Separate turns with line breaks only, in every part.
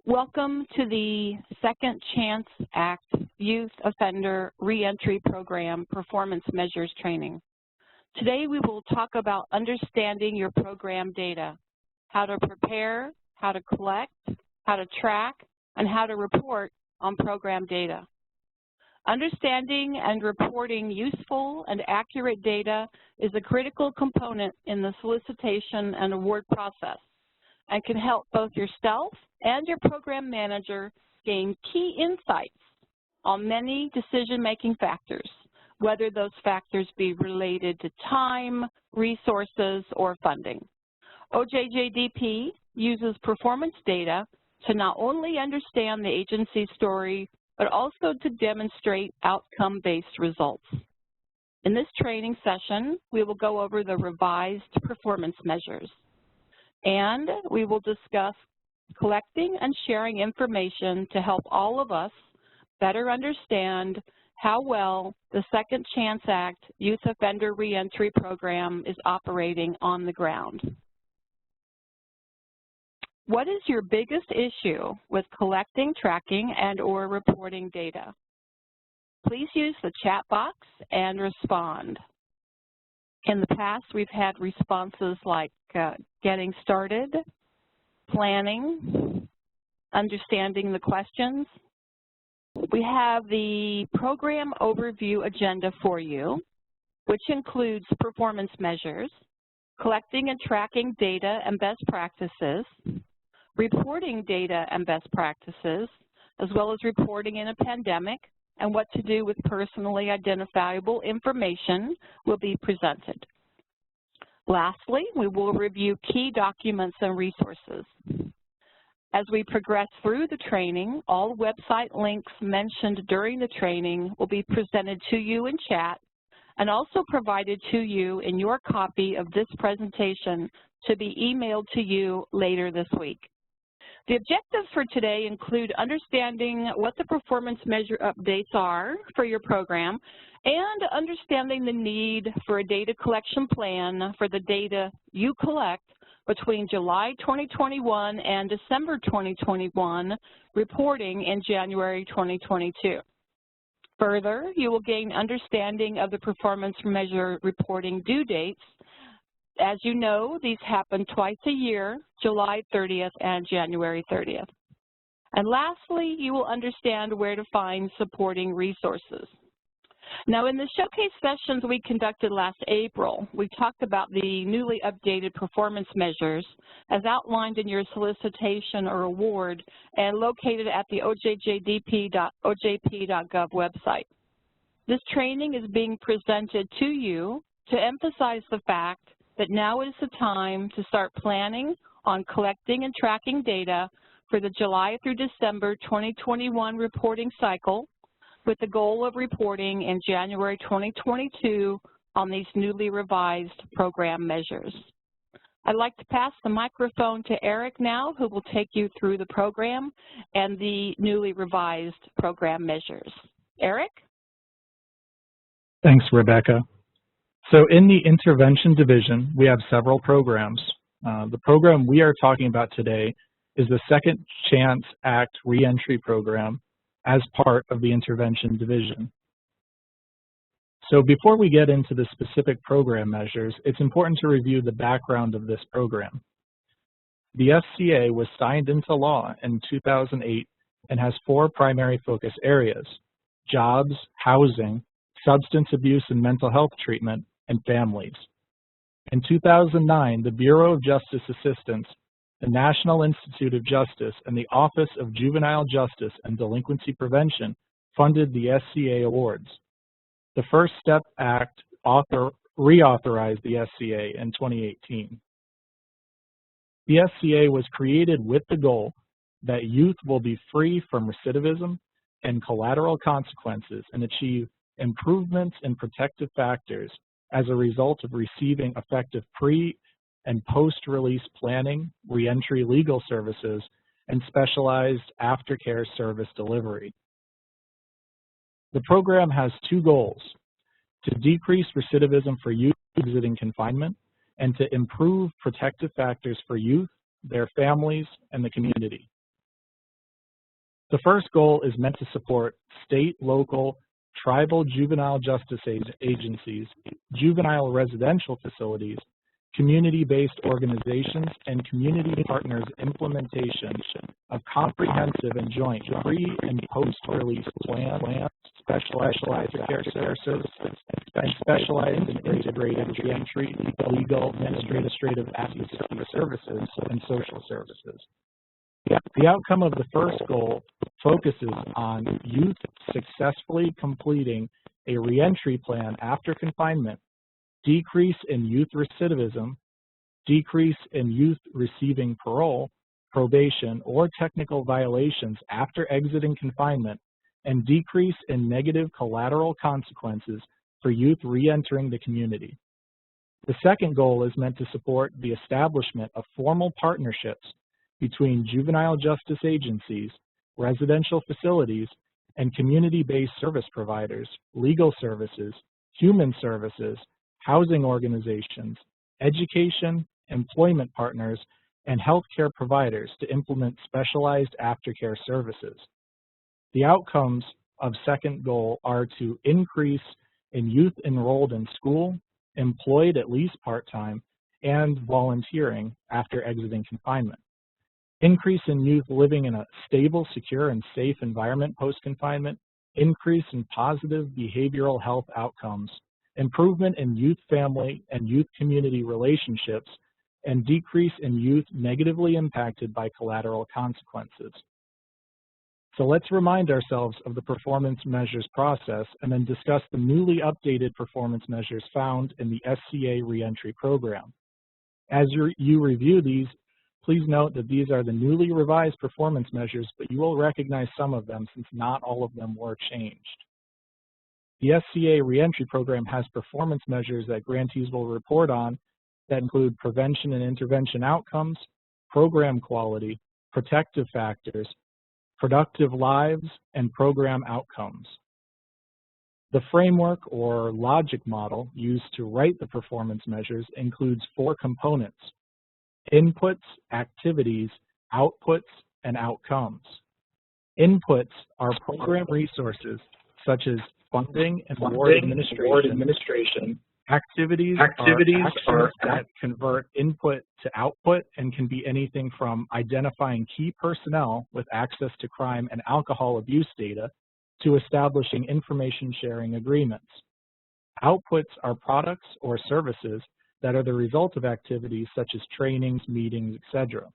Welcome to the Second Chance Act Youth Offender Reentry Program Performance Measures Training. Today we will talk about understanding your program data, how to prepare, how to collect, how to track, and how to report on program data. Understanding and reporting useful and accurate data is a critical component in the solicitation and award process and can help both yourself and your program manager gain key insights on many decision-making factors, whether those factors be related to time, resources, or funding. OJJDP uses performance data to not only understand the agency's story, but also to demonstrate outcome-based results. In this training session, we will go over the revised performance measures, and we will discuss collecting and sharing information to help all of us better understand how well the Second Chance Act Youth Offender Reentry Program is operating on the ground. What is your biggest issue with collecting, tracking, and/or reporting data? Please use the chat box and respond. In the past, we've had responses like getting started, planning, understanding the questions. We have the program overview agenda for you, which includes performance measures, collecting and tracking data and best practices, reporting data and best practices, as well as reporting in a pandemic, and what to do with personally identifiable information will be presented. Lastly, we will review key documents and resources. As we progress through the training, all website links mentioned during the training will be presented to you in chat and also provided to you in your copy of this presentation to be emailed to you later this week. The objectives for today include understanding what the performance measure updates are for your program and understanding the need for a data collection plan for the data you collect between July 2021 and December 2021, reporting in January 2022. Further, you will gain understanding of the performance measure reporting due dates. As you know, these happen twice a year, July 30th and January 30th. And lastly, you will understand where to find supporting resources. Now, in the showcase sessions we conducted last April, we talked about the newly updated performance measures as outlined in your solicitation or award and located at the OJJDP.ojp.gov website. This training is being presented to you to emphasize the fact that now is the time to start planning on collecting and tracking data for the July through December 2021 reporting cycle with the goal of reporting in January 2022 on these newly revised program measures. I'd like to pass the microphone to Eric now, who will take you through the program and the newly revised program measures. Eric?
Thanks, Rebecca. So in the intervention division, we have several programs. The program we are talking about today is the Second Chance Act Reentry Program as part of the intervention division. So before we get into the specific program measures, it's important to review the background of this program. The SCA was signed into law in 2008 and has 4 primary focus areas: jobs, housing, substance abuse and mental health treatment, and families. In 2009, the Bureau of Justice Assistance, the National Institute of Justice, and the Office of Juvenile Justice and Delinquency Prevention funded the SCA awards. The First Step Act reauthorized the SCA in 2018. The SCA was created with the goal that youth will be free from recidivism and collateral consequences and achieve improvements in protective factors as a result of receiving effective pre- and post-release planning, reentry legal services, and specialized aftercare service delivery. The program has 2 goals: to decrease recidivism for youth exiting confinement and to improve protective factors for youth, their families, and the community. The first goal is meant to support state, local, tribal juvenile justice agencies, juvenile residential facilities, community-based organizations, and community partners' implementation of comprehensive and joint pre- and post-release plans, specialized care services, and specialized and integrated reentry, legal, administrative advocacy services, and social services. The outcome of the first goal focuses on youth successfully completing a reentry plan after confinement, decrease in youth recidivism, decrease in youth receiving parole, probation, or technical violations after exiting confinement, and decrease in negative collateral consequences for youth reentering the community. The second goal is meant to support the establishment of formal partnerships between juvenile justice agencies, residential facilities, and community-based service providers, legal services, human services, housing organizations, education, employment partners, and healthcare providers to implement specialized aftercare services. The outcomes of second goal are to increase in youth enrolled in school, employed at least part-time, and volunteering after exiting confinement. Increase in youth living in a stable, secure, and safe environment post-confinement, increase in positive behavioral health outcomes, improvement in youth family and youth community relationships, and decrease in youth negatively impacted by collateral consequences. So let's remind ourselves of the performance measures process and then discuss the newly updated performance measures found in the SCA reentry program. As you review these, please note that these are the newly revised performance measures, but you will recognize some of them since not all of them were changed. The SCA reentry program has performance measures that grantees will report on that include prevention and intervention outcomes, program quality, protective factors, productive lives, and program outcomes. The framework or logic model used to write the performance measures includes 4 components: inputs, activities, outputs, and outcomes. Inputs are program resources such as funding and board administration. Activities are that convert input to output and can be anything from identifying key personnel with access to crime and alcohol abuse data to establishing information sharing agreements. Outputs are products or services that are the result of activities such as trainings, meetings, etc.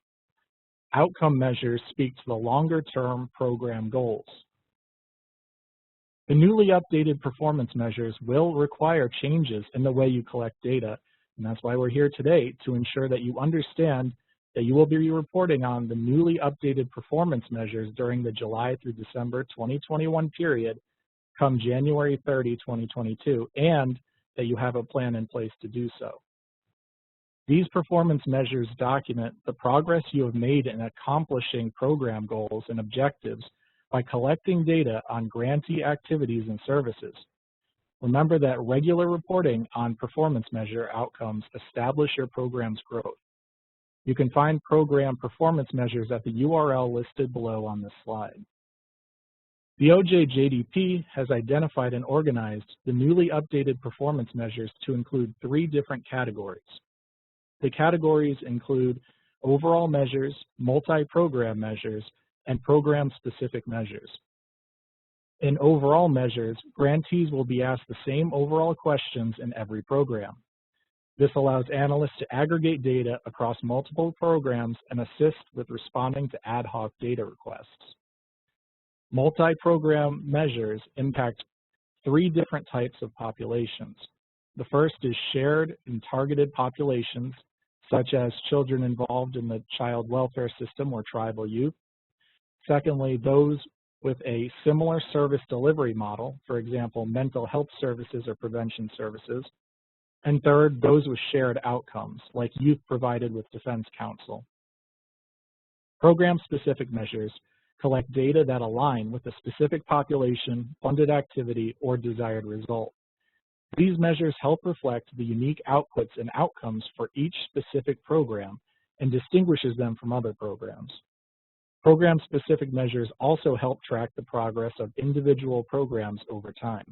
Outcome measures speak to the longer-term program goals. The newly updated performance measures will require changes in the way you collect data, and that's why we're here today, to ensure that you understand that you will be reporting on the newly updated performance measures during the July through December 2021 period come January 30, 2022, and that you have a plan in place to do so. These performance measures document the progress you have made in accomplishing program goals and objectives by collecting data on grantee activities and services. Remember that regular reporting on performance measure outcomes establish your program's growth. You can find program performance measures at the URL listed below on this slide. The OJJDP has identified and organized the newly updated performance measures to include 3 different categories. The categories include overall measures, multi-program measures, and program-specific measures. In overall measures, grantees will be asked the same overall questions in every program. This allows analysts to aggregate data across multiple programs and assist with responding to ad hoc data requests. Multi-program measures impact 3 different types of populations. The first is shared and targeted populations, such as children involved in the child welfare system or tribal youth. Secondly, those with a similar service delivery model, for example, mental health services or prevention services. And third, those with shared outcomes, like youth provided with defense counsel. Program-specific measures collect data that align with a specific population, funded activity, or desired result. These measures help reflect the unique outputs and outcomes for each specific program and distinguishes them from other programs. Program-specific measures also help track the progress of individual programs over time.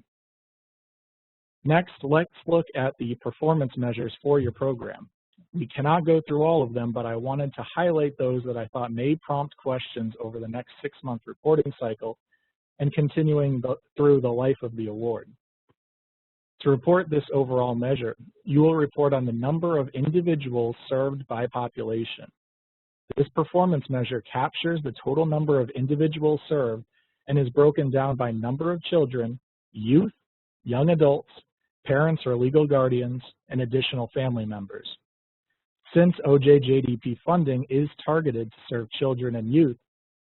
Next, let's look at the performance measures for your program. We cannot go through all of them, but I wanted to highlight those that I thought may prompt questions over the next 6-month reporting cycle and continuing through the life of the award. To report this overall measure, you will report on the number of individuals served by population. This performance measure captures the total number of individuals served and is broken down by number of children, youth, young adults, parents or legal guardians, and additional family members. Since OJJDP funding is targeted to serve children and youth,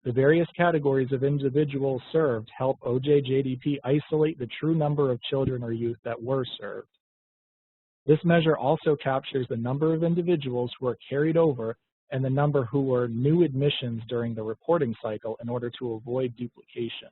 the various categories of individuals served help OJJDP isolate the true number of children or youth that were served. This measure also captures the number of individuals who are carried over and the number who were new admissions during the reporting cycle in order to avoid duplication.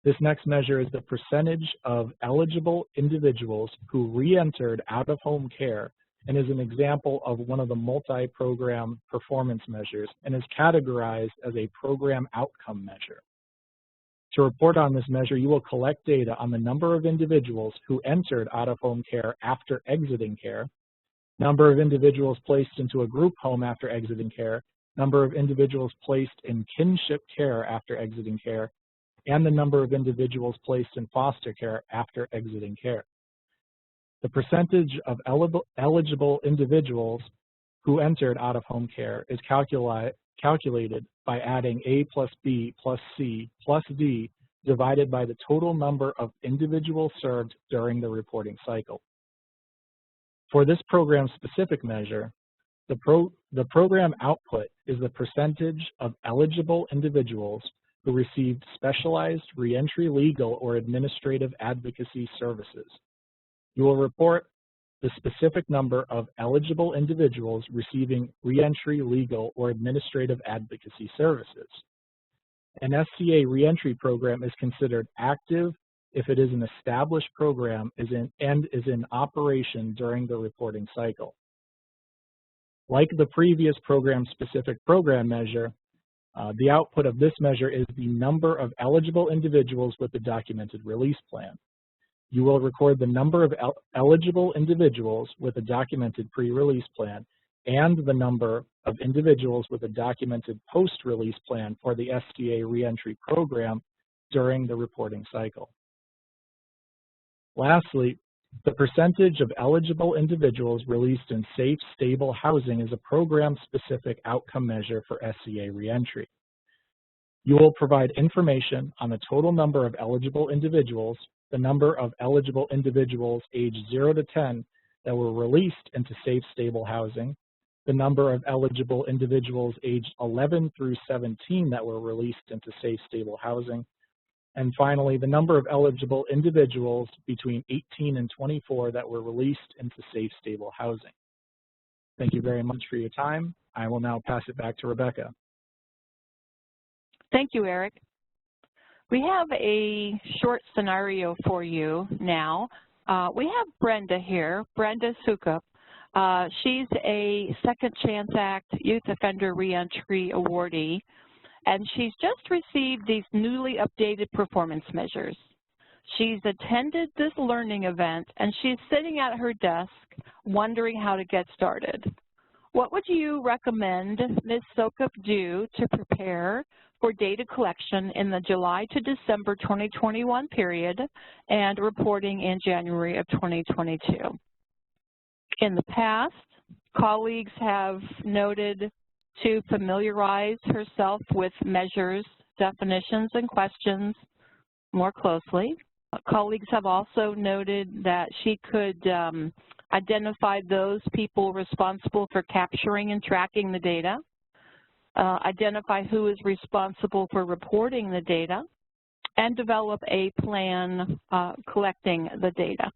This next measure is the percentage of eligible individuals who re-entered out-of-home care and is an example of one of the multi-program performance measures and is categorized as a program outcome measure. To report on this measure, you will collect data on the number of individuals who entered out-of-home care after exiting care, number of individuals placed into a group home after exiting care, number of individuals placed in kinship care after exiting care, and the number of individuals placed in foster care after exiting care. The percentage of eligible individuals who entered out-of-home care is calculated by adding A plus B plus C plus D divided by the total number of individuals served during the reporting cycle. For this program-specific measure, the program output is the percentage of eligible individuals who received specialized reentry legal or administrative advocacy services. You will report the specific number of eligible individuals receiving reentry legal or administrative advocacy services. An SCA reentry program is considered active if it is an established program and is in operation during the reporting cycle. Like the previous program-specific program measure, the output of this measure is the number of eligible individuals with the documented release plan. You will record the number of eligible individuals with a documented pre-release plan and the number of individuals with a documented post-release plan for the SCA reentry program during the reporting cycle. Lastly, the percentage of eligible individuals released in safe, stable housing is a program-specific outcome measure for SCA reentry. You will provide information on the total number of eligible individuals, the number of eligible individuals aged 0 to 10 that were released into safe, stable housing, the number of eligible individuals aged 11 through 17 that were released into safe, stable housing, and finally, the number of eligible individuals between 18 and 24 that were released into safe, stable housing. Thank you very much for your time. I will now pass it back to Rebecca.
Thank you, Eric. We have a short scenario for you now. We have Brenda here, Brenda Sukup. She's a Second Chance Act Youth Offender Reentry awardee, and she's just received these newly updated performance measures. She's attended this learning event, and she's sitting at her desk wondering how to get started. What would you recommend Ms. Sukup do to prepare for data collection in the July to December 2021 period and reporting in January of 2022? In the past, colleagues have noted to familiarize herself with measures, definitions, and questions more closely. Colleagues have also noted that she could identify those people responsible for capturing and tracking the data, identify who is responsible for reporting the data, and develop a plan collecting the data.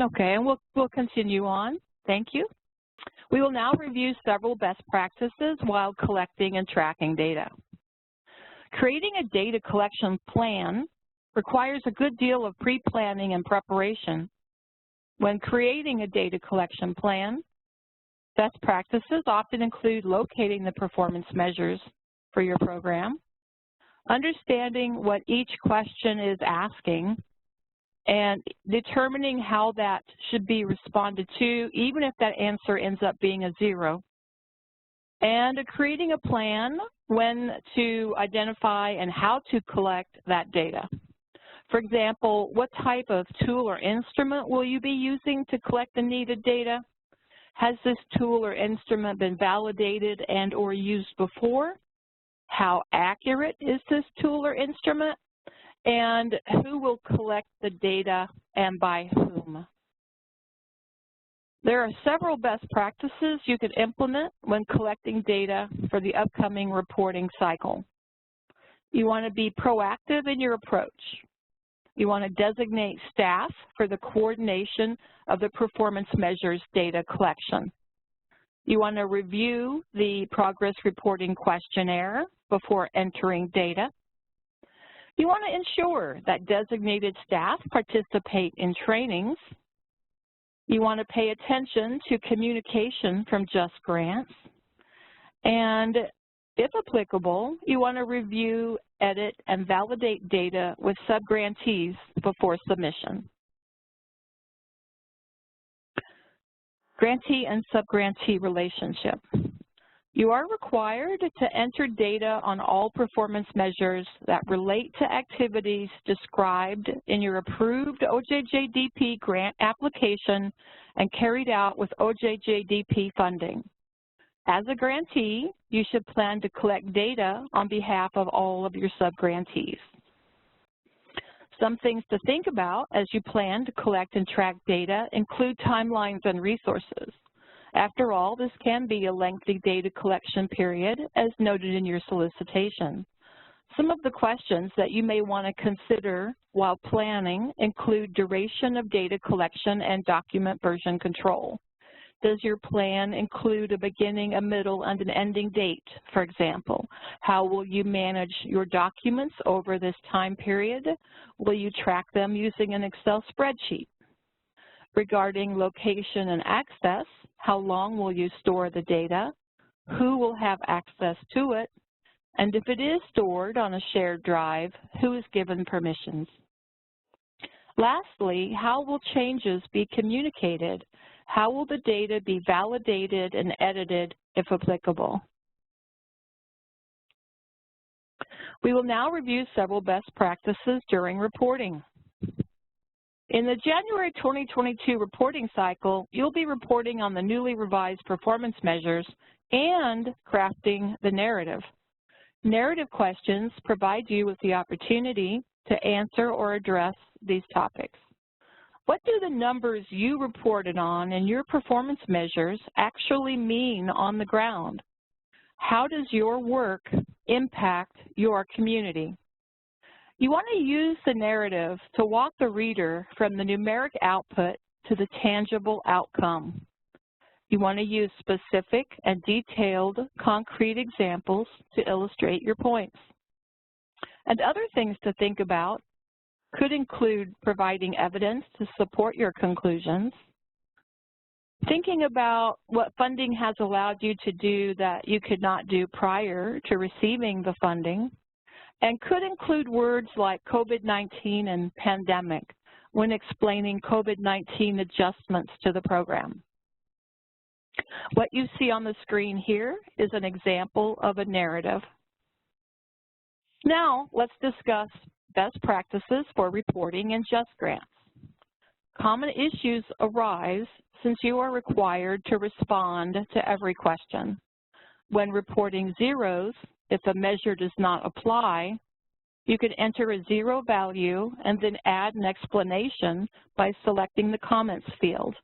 Okay, and we'll continue on. Thank you. We will now review several best practices while collecting and tracking data. Creating a data collection plan requires a good deal of pre-planning and preparation. When creating a data collection plan, Best practices often include locating the performance measures for your program, understanding what each question is asking, and determining how that should be responded to, even if that answer ends up being a 0. And creating a plan when to identify and how to collect that data. For example, what type of tool or instrument will you be using to collect the needed data? Has this tool or instrument been validated and or used before? How accurate is this tool or instrument? And who will collect the data and by whom? There are several best practices you can implement when collecting data for the upcoming reporting cycle. You want to be proactive in your approach. You want to designate staff for the coordination of the performance measures data collection. You want to review the progress reporting questionnaire before entering data. You want to ensure that designated staff participate in trainings. You want to pay attention to communication from JustGrants. And if applicable, you want to review, edit, and validate data with subgrantees before submission. Grantee and subgrantee relationship. You are required to enter data on all performance measures that relate to activities described in your approved OJJDP grant application and carried out with OJJDP funding. As a grantee, you should plan to collect data on behalf of all of your subgrantees. Some things to think about as you plan to collect and track data include timelines and resources. After all, this can be a lengthy data collection period, as noted in your solicitation. Some of the questions that you may want to consider while planning include duration of data collection and document version control. Does your plan include a beginning, a middle, and an ending date, for example? How will you manage your documents over this time period? Will you track them using an Excel spreadsheet? Regarding location and access, how long will you store the data? Who will have access to it? And if it is stored on a shared drive, who is given permissions? Lastly, how will changes be communicated? How will the data be validated and edited if applicable? We will now review several best practices during reporting. In the January 2022 reporting cycle, you'll be reporting on the newly revised performance measures and crafting the narrative. Narrative questions provide you with the opportunity to answer or address these topics. What do the numbers you reported on in your performance measures actually mean on the ground? How does your work impact your community? You want to use the narrative to walk the reader from the numeric output to the tangible outcome. You want to use specific and detailed concrete examples to illustrate your points. And other things to think about could include providing evidence to support your conclusions, thinking about what funding has allowed you to do that you could not do prior to receiving the funding, and could include words like COVID-19 and pandemic when explaining COVID-19 adjustments to the program. What you see on the screen here is an example of a narrative. Now, let's discuss best practices for reporting in JustGrants. Common issues arise since you are required to respond to every question. When reporting zeros, if a measure does not apply, you can enter a 0 value and then add an explanation by selecting the comments field.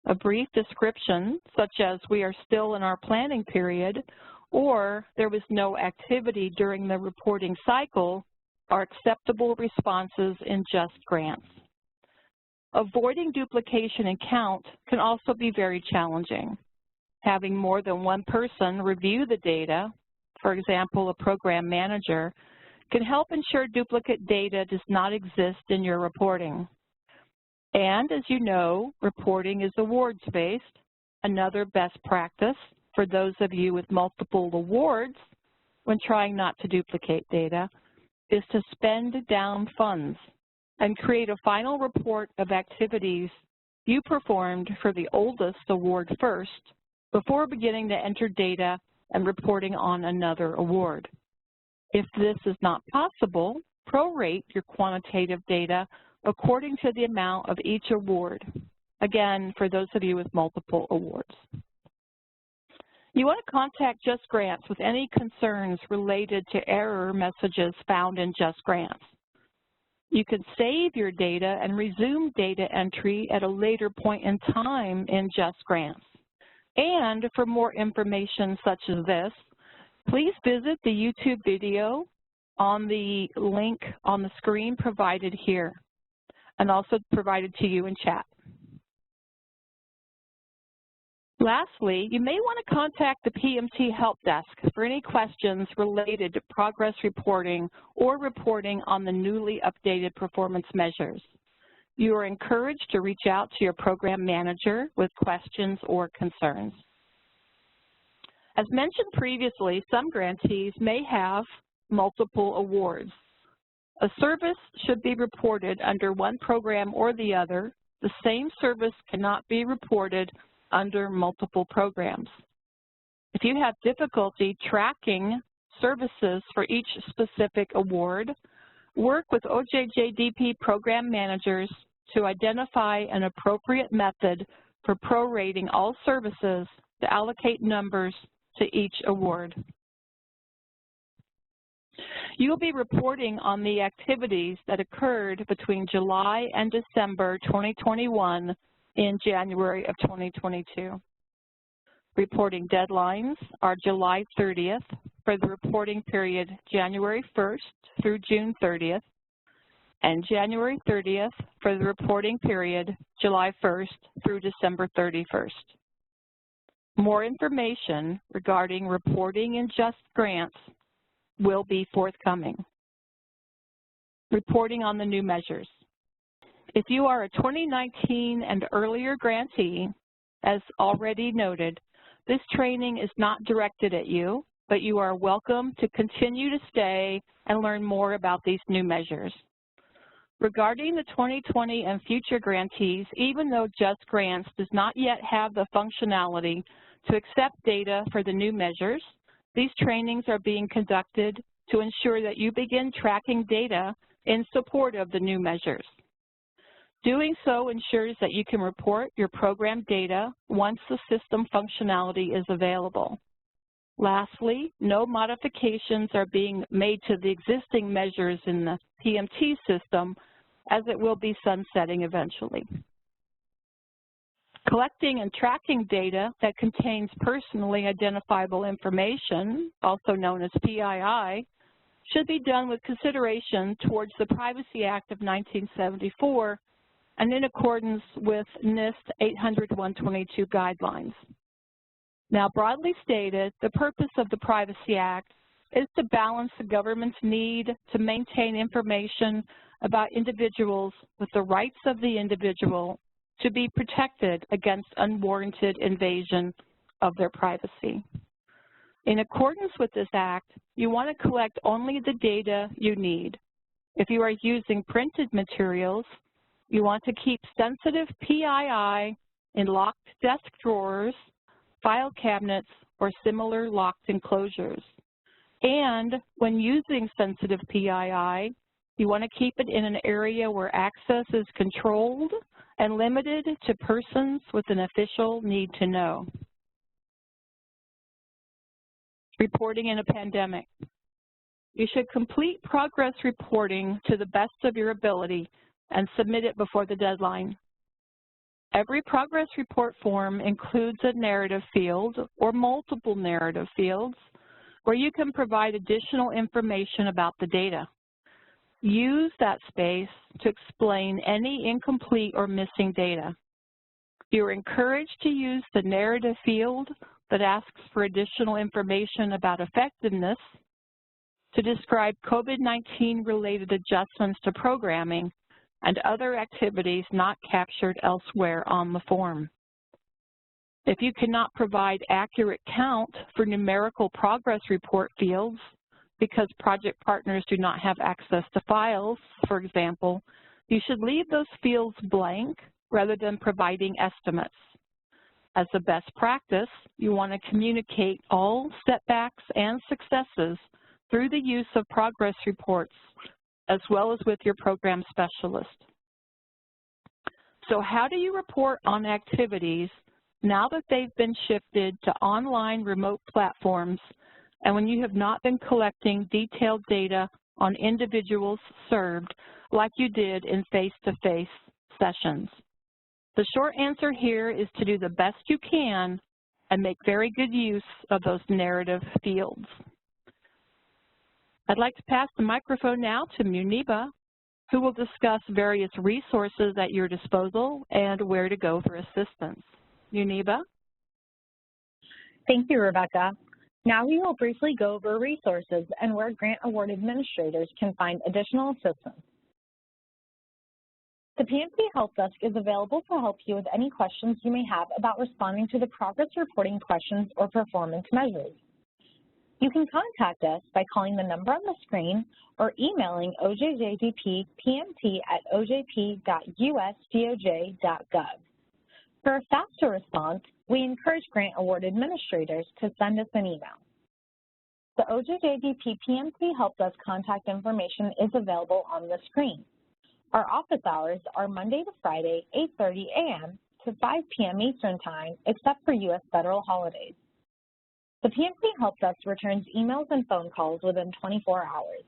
A brief description, such as we are still in our planning period, or there was no activity during the reporting cycle, are acceptable responses in JustGrants. Avoiding duplication and count can also be very challenging. Having more than one person review the data, for example, a program manager, can help ensure duplicate data does not exist in your reporting. And as you know, reporting is awards-based, another best practice for those of you with multiple awards when trying not to duplicate data is to spend down funds and create a final report of activities you performed for the oldest award first before beginning to enter data and reporting on another award. If this is not possible, prorate your quantitative data according to the amount of each award, again, for those of you with multiple awards. You want to contact JustGrants with any concerns related to error messages found in JustGrants. You can save your data and resume data entry at a later point in time in JustGrants. And for more information such as this, please visit the YouTube video on the link on the screen provided here and also provided to you in chat. Lastly, you may want to contact the PMT Helpdesk for any questions related to progress reporting or reporting on the newly updated performance measures. You are encouraged to reach out to your program manager with questions or concerns. As mentioned previously, some grantees may have multiple awards. A service should be reported under one program or the other. The same service cannot be reported under multiple programs. If you have difficulty tracking services for each specific award, work with OJJDP program managers to identify an appropriate method for prorating all services to allocate numbers to each award. You will be reporting on the activities that occurred between July and December 2021 in January of 2022. Reporting deadlines are July 30th for the reporting period January 1st through June 30th, and January 30th for the reporting period July 1st through December 31st. More information regarding reporting in JustGrants will be forthcoming. Reporting on the new measures. If you are a 2019 and earlier grantee, as already noted, this training is not directed at you, but you are welcome to continue to stay and learn more about these new measures. Regarding the 2020 and future grantees, even though JustGrants does not yet have the functionality to accept data for the new measures, these trainings are being conducted to ensure that you begin tracking data in support of the new measures. Doing so ensures that you can report your program data once the system functionality is available. Lastly, no modifications are being made to the existing measures in the PMT system, as it will be sunsetting eventually. Collecting and tracking data that contains personally identifiable information, also known as PII, should be done with consideration towards the Privacy Act of 1974 and in accordance with NIST 800-122 guidelines. Now, broadly stated, the purpose of the Privacy Act is to balance the government's need to maintain information about individuals with the rights of the individual to be protected against unwarranted invasion of their privacy. In accordance with this act, you want to collect only the data you need. If you are using printed materials, you want to keep sensitive PII in locked desk drawers, file cabinets, or similar locked enclosures. And when using sensitive PII, you want to keep it in an area where access is controlled and limited to persons with an official need to know. Reporting in a pandemic. You should complete progress reporting to the best of your ability and submit it before the deadline. Every progress report form includes a narrative field or multiple narrative fields where you can provide additional information about the data. Use that space to explain any incomplete or missing data. You are encouraged to use the narrative field that asks for additional information about effectiveness, to describe COVID-19 related adjustments to programming and other activities not captured elsewhere on the form. If you cannot provide accurate count for numerical progress report fields because project partners do not have access to files, for example, you should leave those fields blank rather than providing estimates. As a best practice, you want to communicate all setbacks and successes through the use of progress reports, as well as with your program specialist. So how do you report on activities now that they've been shifted to online remote platforms and when you have not been collecting detailed data on individuals served like you did in face-to-face sessions? The short answer here is to do the best you can and make very good use of those narrative fields. I'd like to pass the microphone now to Muniba, who will discuss various resources at your disposal and where to go for assistance. Muniba?
Thank you, Rebecca. Now we will briefly go over resources and where grant award administrators can find additional assistance. The PMT Helpdesk is available to help you with any questions you may have about responding to the progress reporting questions or performance measures. You can contact us by calling the number on the screen or emailing OJJDP PMT at ojp.usdoj.gov. For a faster response, we encourage grant award administrators to send us an email. The OJJDP PMT Helpdesk contact information is available on the screen. Our office hours are Monday to Friday, 8:30 a.m. to 5 p.m. Eastern Time, except for U.S. federal holidays. The PMT Helpdesk returns emails and phone calls within 24 hours,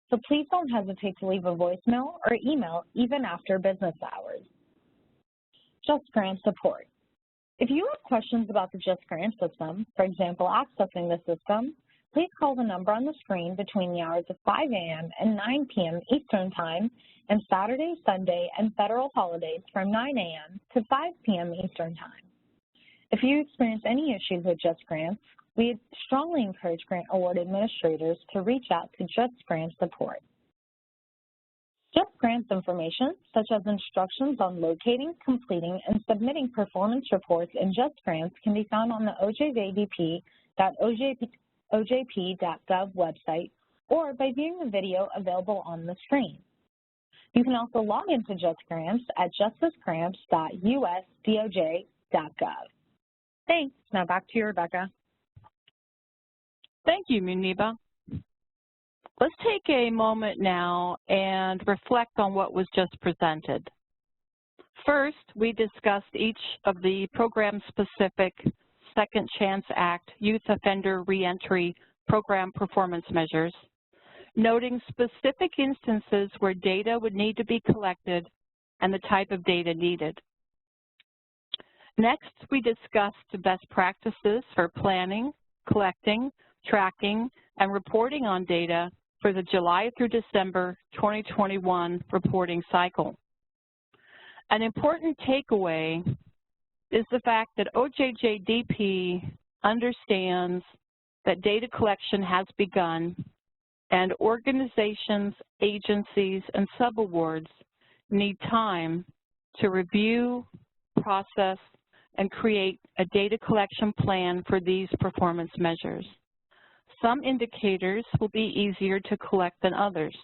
so please don't hesitate to leave a voicemail or email even after business hours. JustGrants support. If you have questions about the JustGrants system, for example, accessing the system, please call the number on the screen between the hours of 5 a.m. and 9 p.m. Eastern Time and Saturday, Sunday, and federal holidays from 9 a.m. to 5 p.m. Eastern Time. If you experience any issues with JustGrants, we strongly encourage grant award administrators to reach out to JustGrants support. JustGrants information, such as instructions on locating, completing, and submitting performance reports in JustGrants, can be found on the OJJDP.ojp.gov website or by viewing the video available on the screen. You can also log into JustGrants at justgrants.usdoj.gov. Thanks. Now back to you, Rebecca.
Thank you, Muniba. Let's take a moment now and reflect on what was just presented. First, we discussed each of the program-specific Second Chance Act Youth Offender Reentry program performance measures, noting specific instances where data would need to be collected and the type of data needed. Next, we discussed best practices for planning, collecting, tracking, and reporting on data for the July through December 2021 reporting cycle. An important takeaway is the fact that OJJDP understands that data collection has begun and organizations, agencies, and subawards need time to review, process, and create a data collection plan for these performance measures. Some indicators will be easier to collect than others.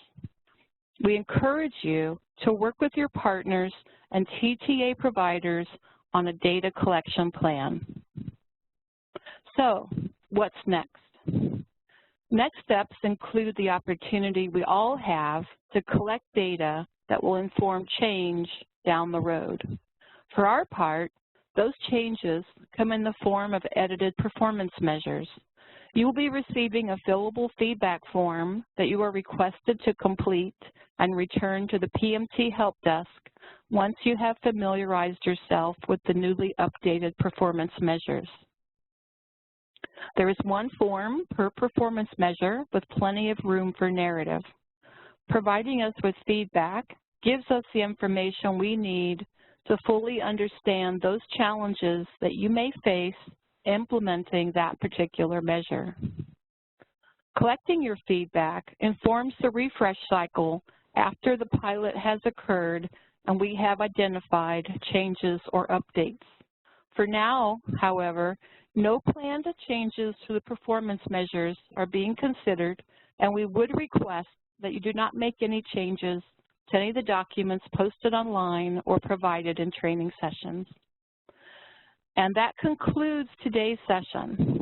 We encourage you to work with your partners and TTA providers on a data collection plan. So, what's next? Next steps include the opportunity we all have to collect data that will inform change down the road. For our part, those changes come in the form of edited performance measures. You will be receiving a fillable feedback form that you are requested to complete and return to the PMT Helpdesk once you have familiarized yourself with the newly updated performance measures. There is one form per performance measure with plenty of room for narrative. Providing us with feedback gives us the information we need to fully understand those challenges that you may face implementing that particular measure. Collecting your feedback informs the refresh cycle after the pilot has occurred and we have identified changes or updates. For now, however, no planned changes to the performance measures are being considered, and we would request that you do not make any changes to any of the documents posted online or provided in training sessions. And that concludes today's session.